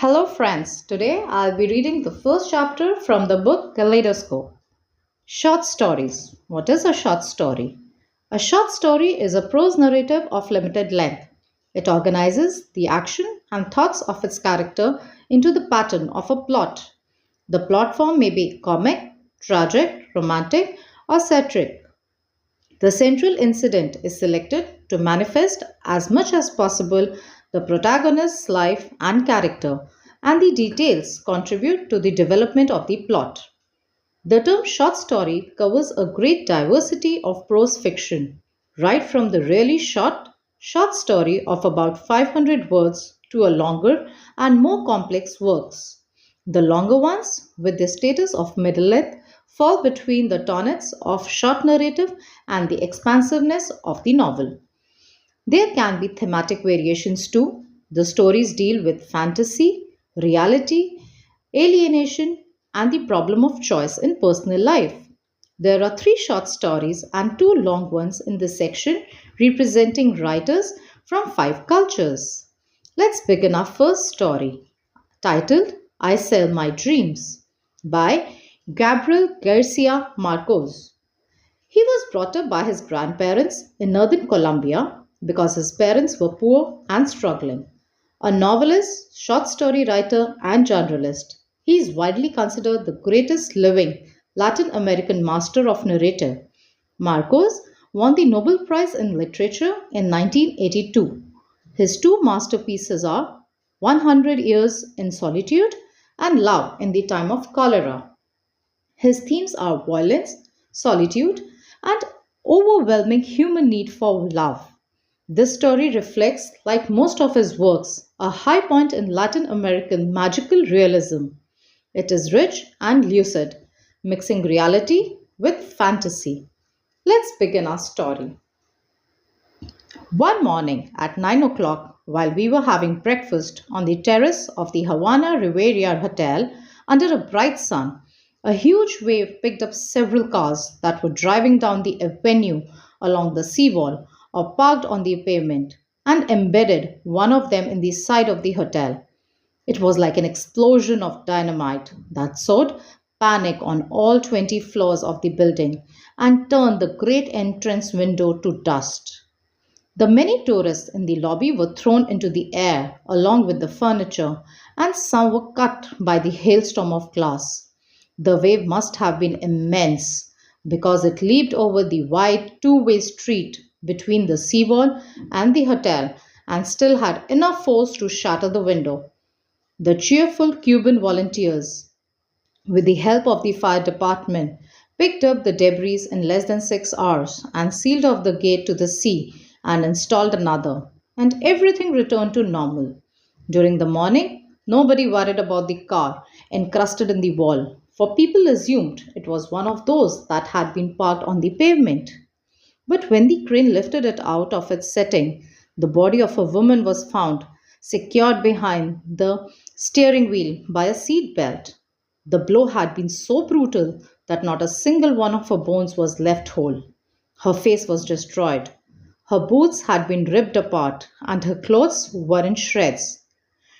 Hello, friends. Today I'll be reading the first chapter from the book Kaleidoscope. Short stories. What is a short story? A short story is a prose narrative of limited length. It organizes the action and thoughts of its character into the pattern of a plot. The plot form may be comic, tragic, romantic, or satiric. The central incident is selected to manifest as much as possible the protagonist's life and character, and the details contribute to the development of the plot. The term short story covers a great diversity of prose fiction, right from the really short story of about 500 words to a longer and more complex works. The longer ones, with the status of middle length, fall between the tonnets of short narrative and the expansiveness of the novel. There can be thematic variations too. The stories deal with fantasy, reality, alienation, and the problem of choice in personal life. There are three short stories and two long ones in this section representing writers from five cultures. Let's begin our first story, titled I Sell My Dreams by Gabriel García Marceuz. He was brought up by his grandparents in northern Colombia because his parents were poor and struggling. A novelist, short story writer, and journalist, he is widely considered the greatest living Latin American master of narrative. Marcos won the Nobel Prize in Literature in 1982. His two masterpieces are 100 Years in Solitude and Love in the Time of Cholera. His themes are violence, solitude, and overwhelming human need for love. This story reflects, like most of his works, a high point in Latin American magical realism. It is rich and lucid, mixing reality with fantasy. Let's begin our story. One morning at 9 o'clock, while we were having breakfast on the terrace of the Havana Riviera Hotel under a bright sun, a huge wave picked up several cars that were driving down the avenue along the seawall or parked on the pavement and embedded one of them in the side of the hotel. It was like an explosion of dynamite that sowed panic on all 20 floors of the building and turned the great entrance window to dust. The many tourists in the lobby were thrown into the air along with the furniture, and some were cut by the hailstorm of glass. The wave must have been immense because it leaped over the wide two-way street between the seawall and the hotel and still had enough force to shatter the window. The cheerful Cuban volunteers, with the help of the fire department, picked up the debris in less than 6 hours and sealed off the gate to the sea and installed another, and everything returned to normal. During the morning, nobody worried about the car encrusted in the wall, for people assumed it was one of those that had been parked on the pavement. But when the crane lifted it out of its setting, the body of a woman was found, secured behind the steering wheel by a seat belt. The blow had been so brutal that not a single one of her bones was left whole. Her face was destroyed. Her boots had been ripped apart, and her clothes were in shreds.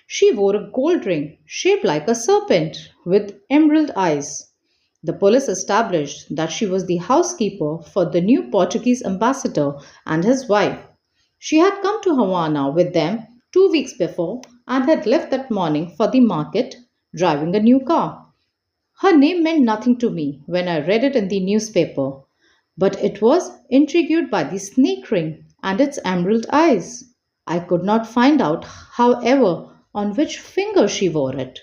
She wore a gold ring shaped like a serpent with emerald eyes. The police established that she was the housekeeper for the new Portuguese ambassador and his wife. She had come to Havana with them 2 weeks before and had left that morning for the market driving a new car. Her name meant nothing to me when I read it in the newspaper, but it was intrigued by the snake ring and its emerald eyes. I could not find out, however, on which finger she wore it.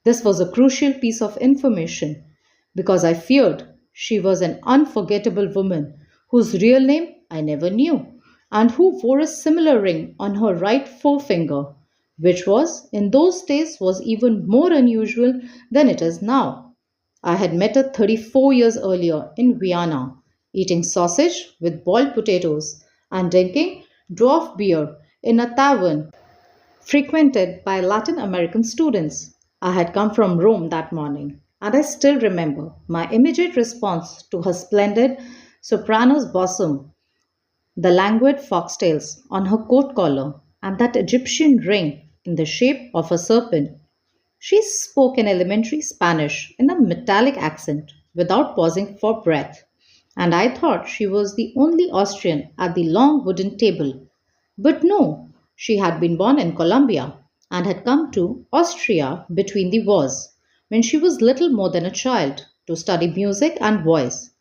This was a crucial piece of information because I feared she was an unforgettable woman whose real name I never knew and who wore a similar ring on her right forefinger, which was in those days was even more unusual than it is now. I had met her 34 years earlier in Vienna, eating sausage with boiled potatoes and drinking dwarf beer in a tavern frequented by Latin American students. I had come from Rome that morning, and I still remember my immediate response to her splendid soprano's bosom, the languid foxtails on her coat collar, and that Egyptian ring in the shape of a serpent. She spoke in elementary Spanish in a metallic accent without pausing for breath, and I thought she was the only Austrian at the long wooden table. But no, she had been born in Colombia and had come to Austria between the wars, when she was little more than a child, to study music and voice.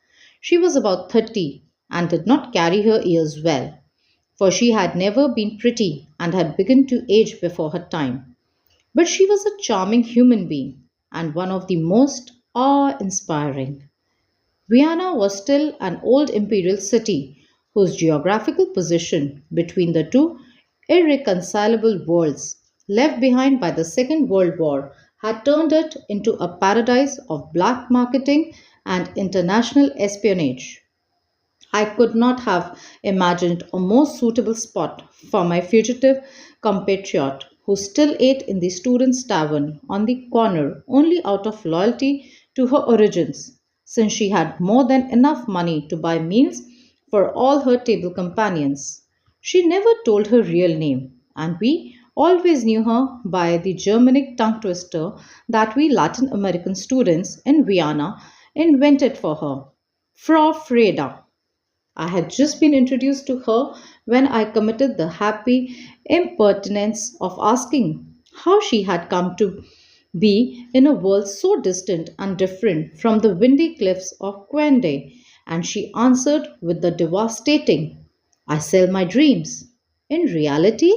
She was about 30 and did not carry her ears well, for she had never been pretty and had begun to age before her time. But she was a charming human being and one of the most awe inspiring. Vienna was still an old imperial city whose geographical position between the two irreconcilable worlds left behind by the Second World War had turned it into a paradise of black marketing and international espionage. I could not have imagined a more suitable spot for my fugitive compatriot who still ate in the student's tavern on the corner only out of loyalty to her origins, since she had more than enough money to buy meals for all her table companions. She never told her real name, and we always knew her by the Germanic tongue twister that we Latin American students in Vienna invented for her, Frau Frieda. I had just been introduced to her when I committed the happy impertinence of asking how she had come to be in a world so distant and different from the windy cliffs of Quende, and she answered with the devastating, I sell my dreams. In reality,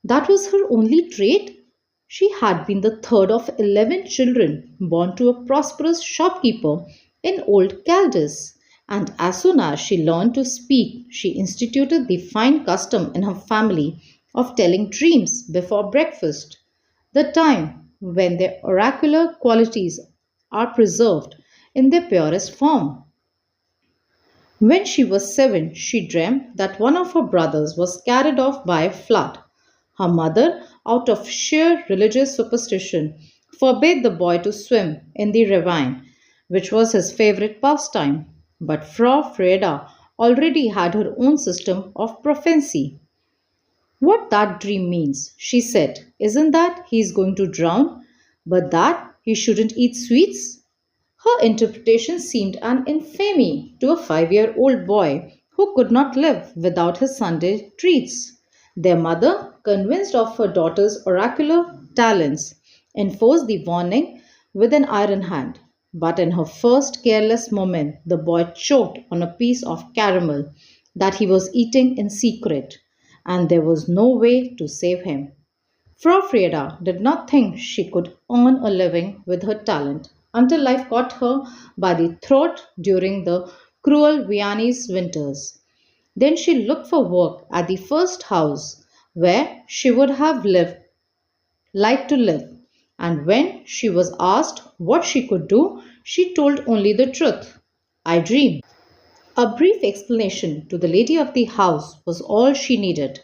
that was her only trait. She had been the third of 11 children born to a prosperous shopkeeper in Old Caldis, and as soon as she learned to speak, she instituted the fine custom in her family of telling dreams before breakfast, the time when their oracular qualities are preserved in their purest form. When she was 7, she dreamt that one of her brothers was carried off by a flood. Her mother, out of sheer religious superstition, forbade the boy to swim in the ravine, which was his favorite pastime. But Frau Frieda already had her own system of prophecy. What that dream means, she said, isn't that he is going to drown, but that he shouldn't eat sweets? Her interpretation seemed an infamy to a 5-year-old boy who could not live without his Sunday treats. Their mother, convinced of her daughter's oracular talents, enforced the warning with an iron hand. But in her first careless moment, the boy choked on a piece of caramel that he was eating in secret, and there was no way to save him. Frau Frieda did not think she could earn a living with her talent until life caught her by the throat during the cruel Viennese winters. Then she looked for work at the first house where she would have liked to live, and when she was asked what she could do, she told only the truth. I dream. A brief explanation to the lady of the house was all she needed,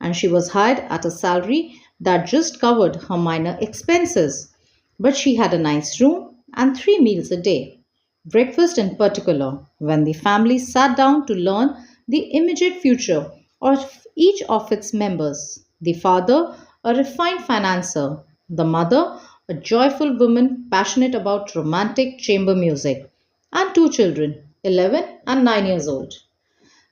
and she was hired at a salary that just covered her minor expenses. But she had a nice room and 3 meals a day. Breakfast in particular, when the family sat down to learn the immediate future of each of its members. The father, a refined financier, the mother, a joyful woman passionate about romantic chamber music, and 2 children, 11 and 9 years old.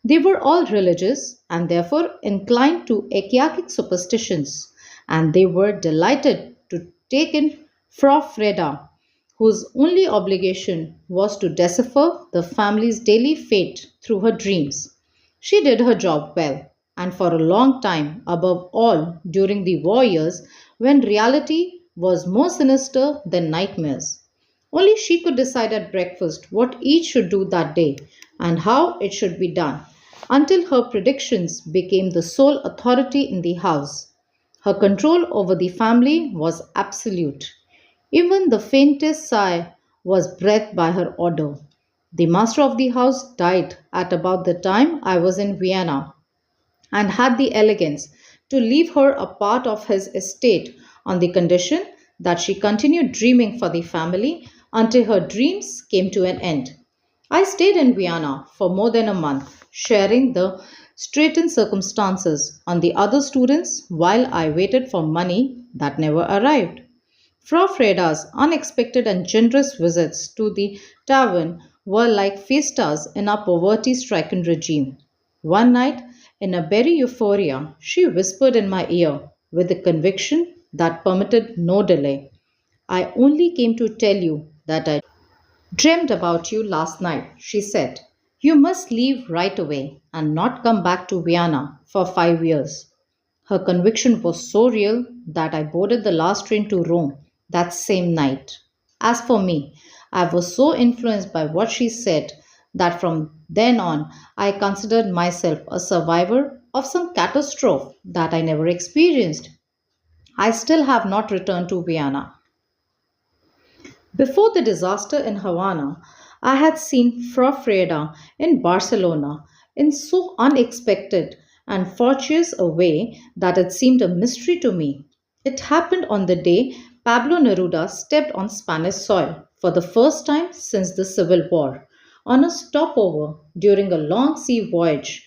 They were all religious and therefore inclined to archaic superstitions, and they were delighted to take in Frau Freda, whose only obligation was to decipher the family's daily fate through her dreams. She did her job well, and for a long time, above all during the war years when reality was more sinister than nightmares. Only she could decide at breakfast what each should do that day and how it should be done, until her predictions became the sole authority in the house. Her control over the family was absolute. Even the faintest sigh was breathed by her order. The master of the house died at about the time I was in Vienna, and had the elegance to leave her a part of his estate on the condition that she continued dreaming for the family until her dreams came to an end. I stayed in Vienna for more than a month, sharing the straitened circumstances on the other students while I waited for money that never arrived. Frau Frieda's unexpected and generous visits to the tavern were like fiestas in our poverty stricken regime. One night, in a very euphoria, she whispered in my ear with a conviction that permitted no delay. I only came to tell you that I dreamed about you last night, she said. You must leave right away and not come back to Vienna for 5 years. Her conviction was so real that I boarded the last train to Rome that same night. As for me, I was so influenced by what she said that from then on I considered myself a survivor of some catastrophe that I never experienced. I still have not returned to Vienna. Before the disaster in Havana, I had seen Frau Frieda in Barcelona in so unexpected and fortuitous a way that it seemed a mystery to me. It happened on the day Pablo Neruda stepped on Spanish soil for the first time since the Civil War, on a stopover during a long sea voyage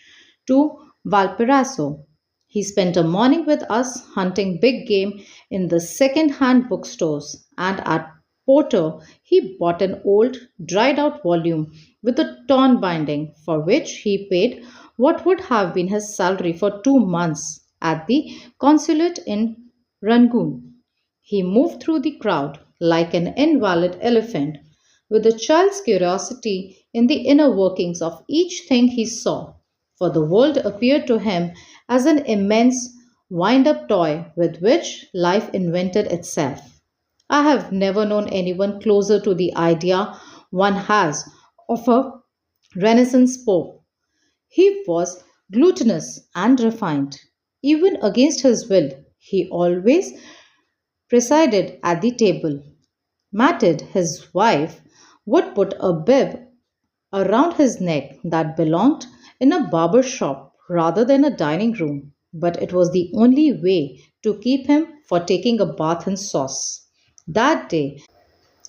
to Valparaiso. He spent a morning with us hunting big game in the second hand bookstores, and at Porter he bought an old, dried out volume with a torn binding for which he paid what would have been his salary for 2 months at the consulate in Rangoon. He moved through the crowd like an invalid elephant, with a child's curiosity in the inner workings of each thing he saw, for the world appeared to him as an immense wind up toy with which life invented itself. I have never known anyone closer to the idea one has of a Renaissance Pope. He was gluttonous and refined. Even against his will, he always presided at the table. Matted, his wife, would put a bib around his neck that belonged in a barber shop rather than a dining room, but it was the only way to keep him for taking a bath in sauce. That day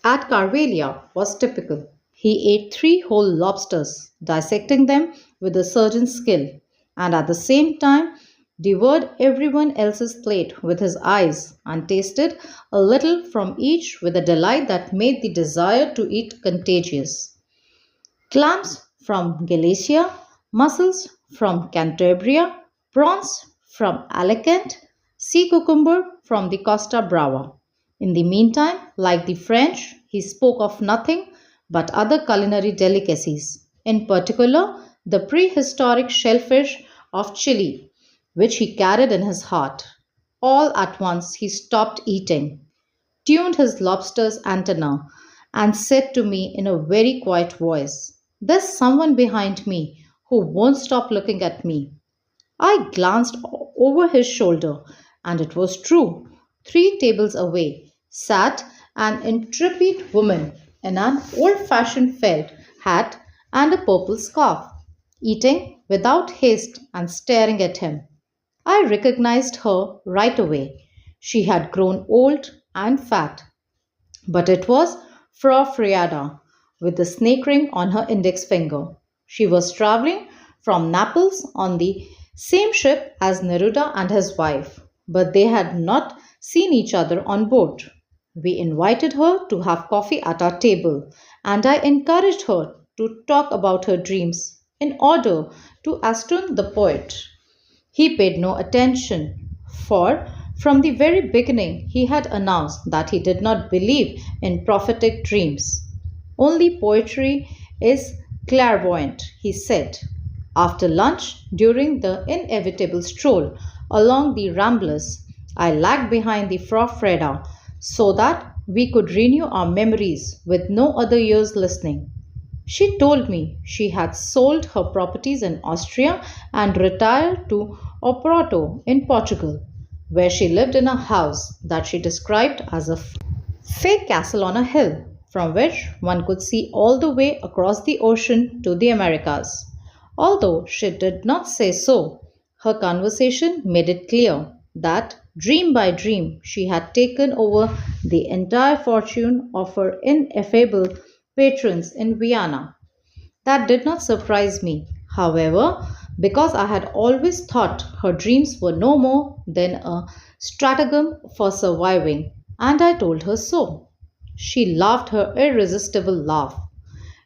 at Carvelia was typical. He ate three whole lobsters, dissecting them with a surgeon's skill, and at the same time devoured everyone else's plate with his eyes and tasted a little from each with a delight that made the desire to eat contagious. Clams from Galicia, mussels from Cantabria, prawns from Alicante, sea cucumber from the Costa Brava. In the meantime, like the French, he spoke of nothing but other culinary delicacies, in particular the prehistoric shellfish of Chile, which he carried in his heart. All at once he stopped eating, tuned his lobster's antenna, and said to me in a very quiet voice, there's someone behind me who won't stop looking at me. I glanced over his shoulder, and it was true. 3 tables away sat an intrepid woman in an old fashioned felt hat and a purple scarf, eating without haste and staring at him. I recognized her right away. She had grown old and fat, but it was Frau Frieda with the snake ring on her index finger. She was traveling from Naples on the same ship as Neruda and his wife, but they had not seen each other on board. We invited her to have coffee at our table, and I encouraged her to talk about her dreams in order to Aston the poet. He paid no attention, for from the very beginning he had announced that he did not believe in prophetic dreams. Only poetry is clairvoyant, he said. After lunch, during the inevitable stroll along the Ramblers, I lagged behind the Frau Freda so that we could renew our memories with no other ears listening. She told me she had sold her properties in Austria and retired to Oporto in Portugal, where she lived in a house that she described as a fake castle on a hill from which one could see all the way across the ocean to the Americas. Although she did not say so, her conversation made it clear that, dream by dream, she had taken over the entire fortune of her ineffable patrons in Vienna. That did not surprise me, however, because I had always thought her dreams were no more than a stratagem for surviving, and I told her so. She laughed her irresistible laugh.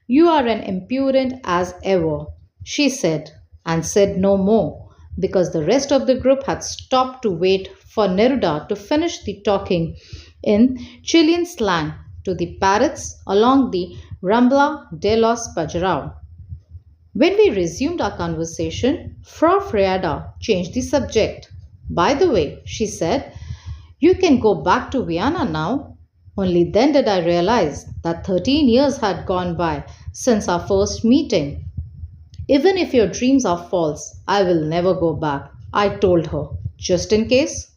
You are an impudent as ever, she said, and said no more, because the rest of the group had stopped to wait for Neruda to finish the talking in Chilean slang to the parrots along the Rambla de los Pajarao. When we resumed our conversation, Frau Frieda changed the subject. By the way, she said, you can go back to Vienna now. Only then did I realize that 13 years had gone by since our first meeting. Even if your dreams are false, I will never go back, I told her, just in case.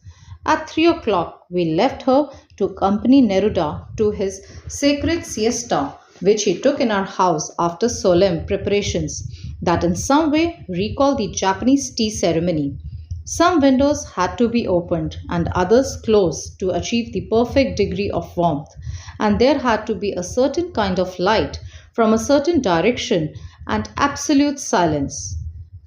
At 3 o'clock, we left her to accompany Neruda to his sacred siesta, which he took in our house after solemn preparations that in some way recall the Japanese tea ceremony. Some windows had to be opened and others closed to achieve the perfect degree of warmth, and there had to be a certain kind of light from a certain direction and absolute silence.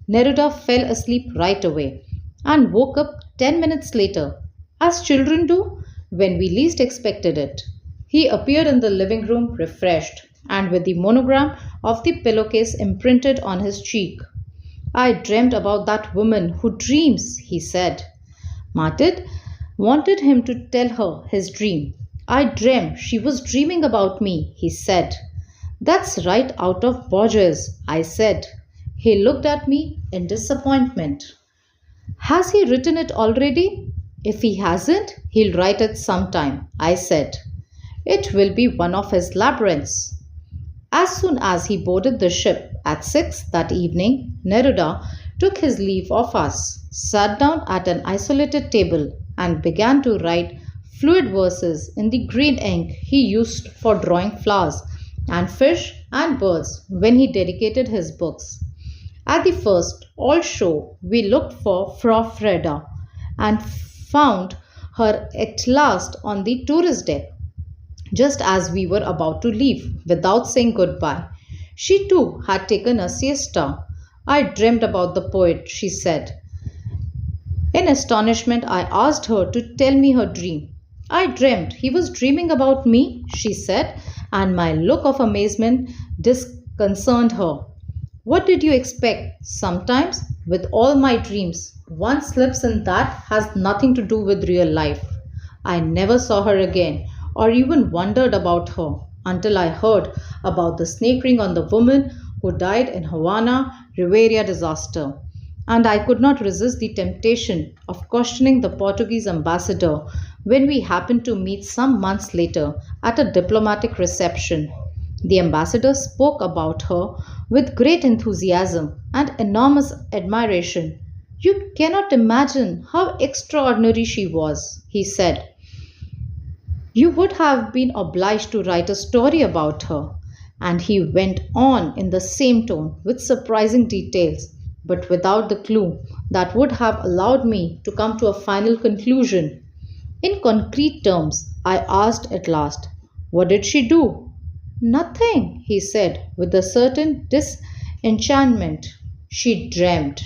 Neruda fell asleep right away and woke up 10 minutes later, as children do when we least expected it. He appeared in the living room refreshed and with the monogram of the pillowcase imprinted on his cheek. I dreamed about that woman who dreams, he said. Martin wanted him to tell her his dream. I dreamt she was dreaming about me, he said. That's right out of Borges, I said. He looked at me in disappointment. Has he written it already? If he hasn't, he'll write it sometime, I said. It will be one of his labyrinths. As soon as he boarded the ship at 6 that evening, Neruda took his leave of us, sat down at an isolated table, and began to write fluid verses in the green ink he used for drawing flowers and fish and birds when he dedicated his books. At the first all show, we looked for Frau Frieda and found her at last on the tourist deck, just as we were about to leave without saying goodbye. She too had taken a siesta. I dreamed about the poet, she said. In astonishment, I asked her to tell me her dream. I dreamt he was dreaming about me, she said, and my look of amazement disconcerted her. What did you expect? Sometimes, with all my dreams, one slips in that has nothing to do with real life. I never saw her again or even wondered about her until I heard about the snake ring on the woman who died in Havana Riviera disaster. And I could not resist the temptation of questioning the Portuguese ambassador when we happened to meet some months later at a diplomatic reception. The ambassador spoke about her with great enthusiasm and enormous admiration. You cannot imagine how extraordinary she was, he said. You would have been obliged to write a story about her. And he went on in the same tone with surprising details, but without the clue that would have allowed me to come to a final conclusion. In concrete terms, I asked at last, what did she do? Nothing, he said with a certain disenchantment. She dreamed.